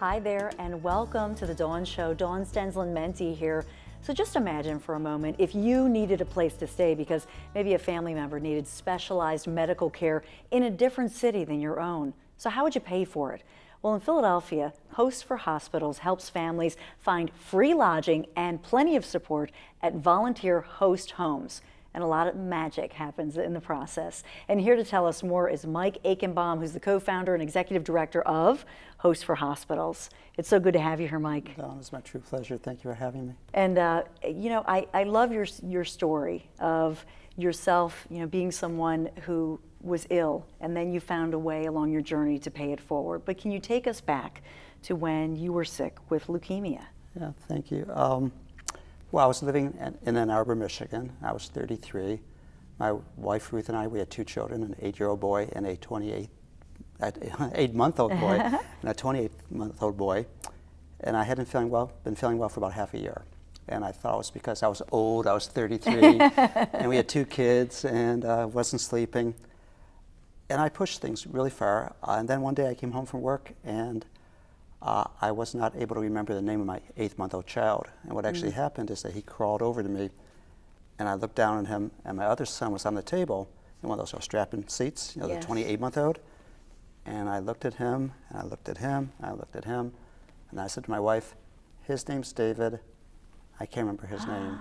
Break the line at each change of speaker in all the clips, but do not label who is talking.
Hi there and welcome to the Dawn Show. Dawn Stensland-Menti here. So just imagine for a moment if you needed a place to stay because maybe a family member needed specialized medical care in a different city than your own. So how would you pay for it? Well, in Philadelphia, Hosts for Hospitals helps families find free lodging and plenty of support at volunteer host homes. And a lot of magic happens in the process. And here to tell us more is Mike Akenbaum, who's the co-founder and executive director of Hosts for Hospitals. It's so good to have you here, Mike.
Dawn, it's my true pleasure. Thank you for having me.
And I love your story of yourself, being someone who was ill, and then you found a way along your journey to pay it forward. But can you take us back to when you were sick with leukemia?
Yeah, thank you. Well, I was living in Ann Arbor, Michigan. I was 33. My wife, Ruth, and I, we had two children, an 8-year-old boy and a 8-month-old boy, and a 28-month-old boy. And I hadn't been feeling well for about half a year. And I thought it was because I was old, I was 33, and we had two kids, and wasn't sleeping. And I pushed things really far. And then one day I came home from work, and I was not able to remember the name of my 8-month-old child. And what actually happened is that he crawled over to me, and I looked down at him, and my other son was on the table in one of those strapping seats, the 28-month-old. And I looked at him, and I looked at him, and I looked at him, and I said to my wife, his name's David. I can't remember his name.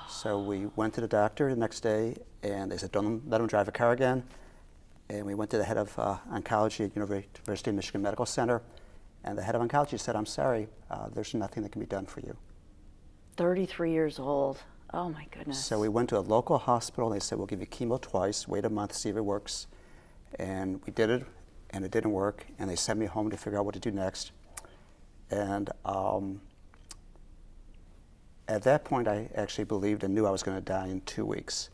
So we went to the doctor the next day, and they said, don't let him drive a car again. And we went to the head of oncology at University of Michigan Medical Center. And the head of oncology said, I'm sorry, there's nothing that can be done for you.
33 years old. Oh my goodness.
So we went to a local hospital, and they said, we'll give you chemo twice, wait a month, see if it works. And we did it, and it didn't work. And they sent me home to figure out what to do next. And at that point, I actually believed and knew I was going to die in 2 weeks.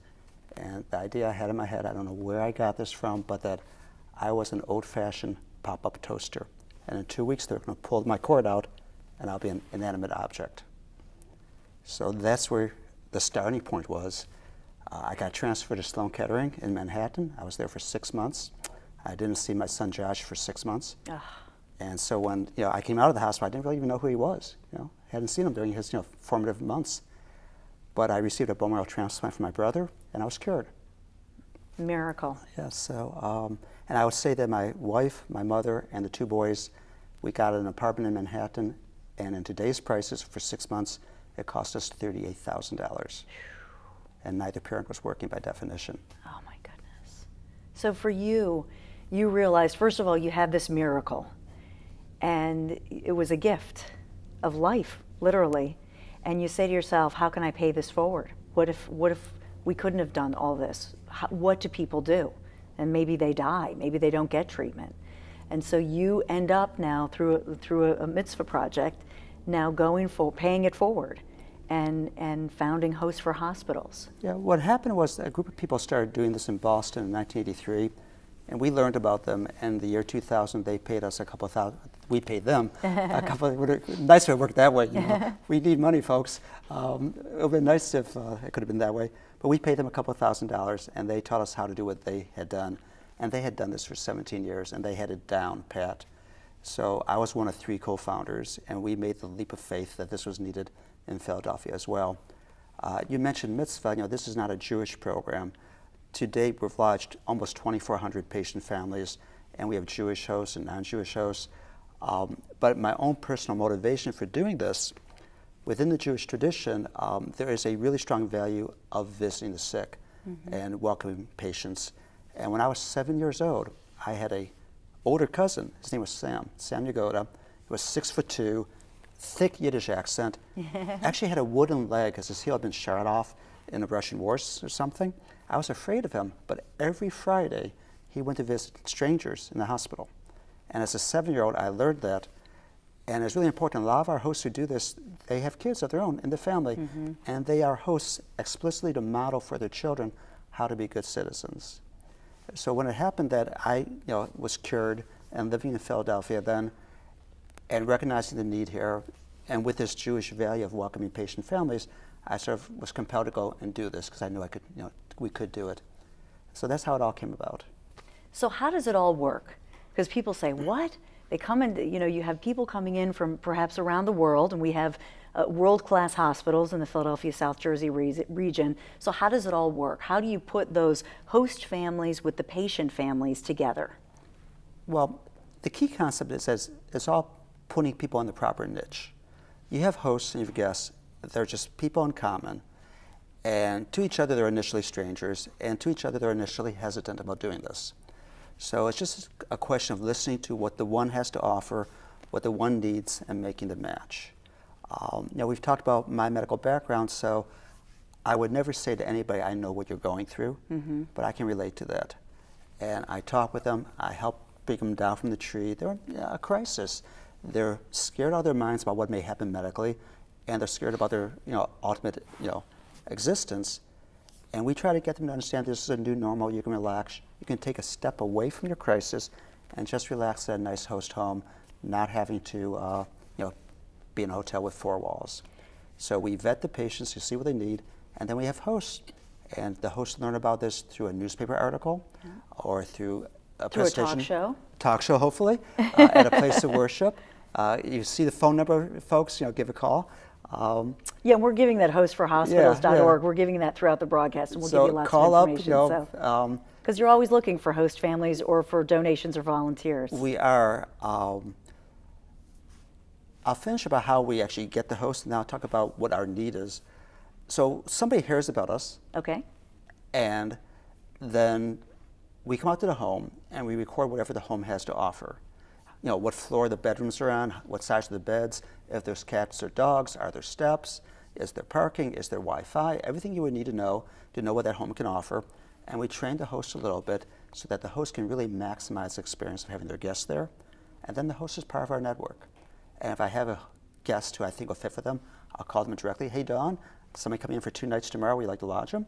And the idea I had in my head, I don't know where I got this from, but that I was an old-fashioned pop-up toaster. And in 2 weeks, they're going to pull my cord out, and I'll be an inanimate object. So that's where the starting point was. I got transferred to Sloan Kettering in Manhattan. I was there for 6 months. I didn't see my son Josh for 6 months. And so when I came out of the hospital, I didn't really even know who he was. I hadn't seen him during his formative months. But I received a bone marrow transplant from my brother, and I was cured.
Miracle.
Yeah, so, and I would say that my wife, my mother, and the two boys, we got an apartment in Manhattan, and in today's prices for 6 months, it cost us $38,000. And neither parent was working by definition.
Oh my goodness. So for you, you realized, first of all, you had this miracle, and it was a gift of life, literally. And you say to yourself, how can I pay this forward? What if we couldn't have done all this? What do people do? And maybe they die, maybe they don't get treatment. And so you end up now through a mitzvah project, now paying it forward and founding Hosts for Hospitals.
Yeah, what happened was a group of people started doing this in Boston in 1983, and we learned about them. In the year 2000, they paid us a couple thousand. We paid them a couple. Nice if it worked that way. We need money, folks. It would have been nice if it could have been that way. But we paid them a couple $1,000s, and they taught us how to do what they had done. And they had done this for 17 years, and they had it down pat. So I was one of 3 co-founders, and we made the leap of faith that this was needed in Philadelphia as well. You mentioned mitzvah. This is not a Jewish program. To date, we've lodged almost 2,400 patient families, and we have Jewish hosts and non-Jewish hosts. But my own personal motivation for doing this, within the Jewish tradition, there is a really strong value of visiting the sick and welcoming patients. And when I was 7 years old, I had an older cousin. His name was Sam Yagoda. He was 6'2", thick Yiddish accent. Actually had a wooden leg because his heel had been shot off in the Russian wars or something. I was afraid of him, but every Friday he went to visit strangers in the hospital. And as a 7-year-old, I learned that. And it's really important. A lot of our hosts who do this, they have kids of their own in the family, and they are hosts explicitly to model for their children how to be good citizens. So when it happened that I was cured and living in Philadelphia then, and recognizing the need here, and with this Jewish value of welcoming patient families, I sort of was compelled to go and do this because I knew I could, we could do it. So that's how it all came about.
So how does it all work? Because people say, what? They come in, you know, you have people coming in from perhaps around the world, and we have world-class hospitals in the Philadelphia, South Jersey region. So how does it all work? How do you put those host families with the patient families together?
Well, the key concept is it's all putting people in the proper niche. You have hosts and you have guests. They're just people in common. And to each other, they're initially strangers. And to each other, they're initially hesitant about doing this. So it's just a question of listening to what the one has to offer, what the one needs, and making the match. We've talked about my medical background, so I would never say to anybody, I know what you're going through, but I can relate to that. And I talk with them, I help bring them down from the tree. They're in a crisis. They're scared out of their minds about what may happen medically, and they're scared about their ultimate existence. And we try to get them to understand this is a new normal. You can relax. You can take a step away from your crisis and just relax at a nice host home, not having to be in a hotel with 4 walls. So we vet the patients to see what they need, and then we have hosts. And the hosts learn about this through a newspaper article or through a presentation.
A talk show.
Talk show, hopefully, at a place of worship. You see the phone number, folks, give a call.
Yeah, we're giving that hostforhospitals.org. We're giving that throughout the broadcast, and we'll give you lots of information. Because you're always looking for host families or for donations or volunteers.
We are. I'll finish about how we actually get the host, and now I'll talk about what our need is. So somebody hears about us.
Okay.
And then we come out to the home, and we record whatever the home has to offer. What floor the bedrooms are on, what size of the beds, if there's cats or dogs, are there steps, is there parking, is there Wi-Fi, everything you would need to know what that home can offer. And we train the host a little bit so that the host can really maximize the experience of having their guests there. And then the host is part of our network. And if I have a guest who I think will fit for them, I'll call them directly. Hey, Dawn, somebody coming in for 2 nights tomorrow, would you like to lodge them?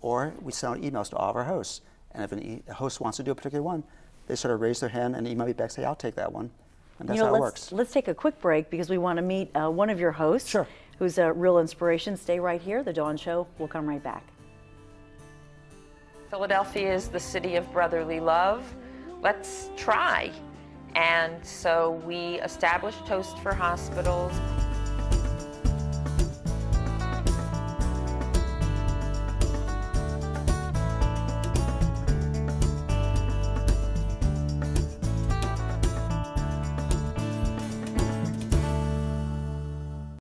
Or we send out emails to all of our hosts. And if a host wants to do a particular one, they sort of raise their hand and email me back, say, I'll take that one. And that's how it works.
Let's take a quick break because we want to meet one of your hosts.
Sure.
Who's a real inspiration. Stay right here. The Dawn Show will come right back.
Philadelphia is the city of brotherly love. Let's try. And so we established Host for Hospitals.